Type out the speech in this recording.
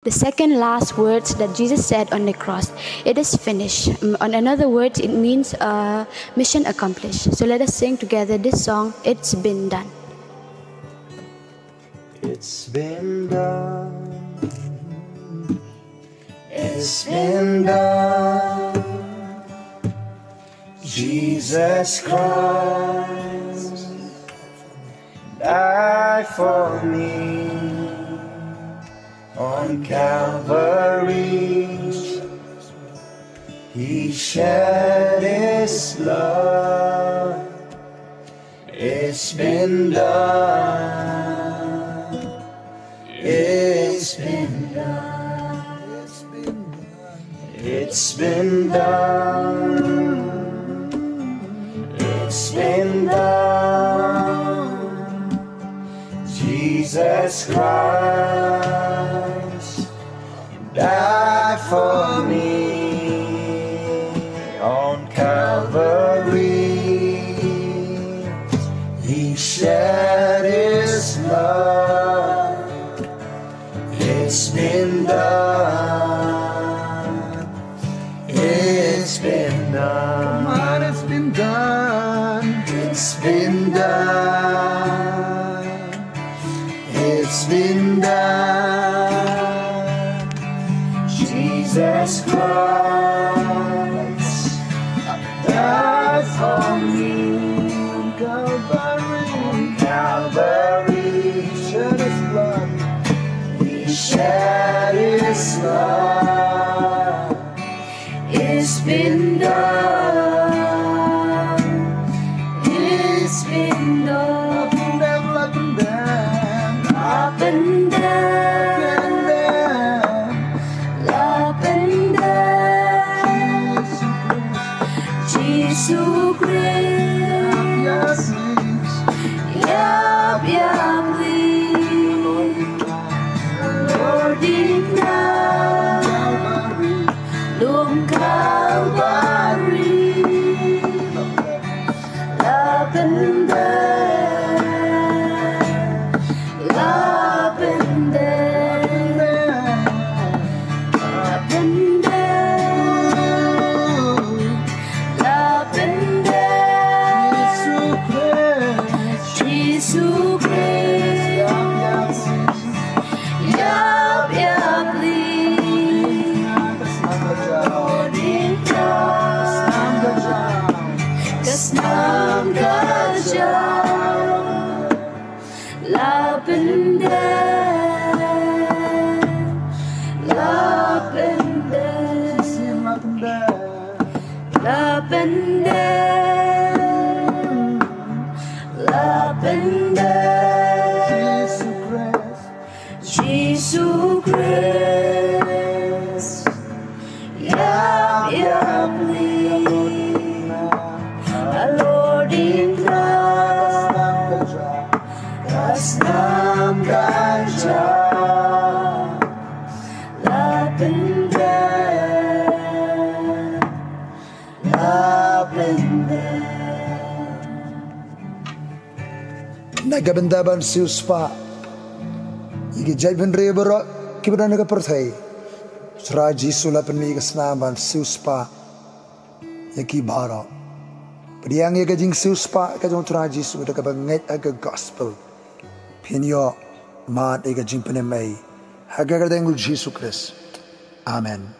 The second last words that Jesus said on the cross, it is finished. On another word, it means mission accomplished. So let us sing together this song, It's Been Done. It's been done. It's been done. Jesus Christ died for me on Calvary. He shed His blood. It's been done. It's been done. It's been done. It's been done. Jesus Christ died for me on Calvary. He shed His blood. It's been done. It's been done. Come on, it's been done. It's been done. It's been done. Jesus Christ died for me on Calvary. On Calvary, He shed His blood. He shed His blood. It's been done. It's been done. Up and down, up and down, up and down. Jesus Christ, yap yap please, Lord in Calvary, Lord Calvary, up and down. Jesus Christ, yap yap please, our Lord in Christ, kasnam gajah, Nagabandaban siuspa. Igi jaiben rebera kibra naga perthai. Sra Jisu lapan mi kasnaman siuspa. Yaki bara. Padiang yaga jing siuspa ka jong Sra Jisu daga banget aga gospel. Pinyo mat yaga jing penemai. Haga dengul Jisu Christ. Amen.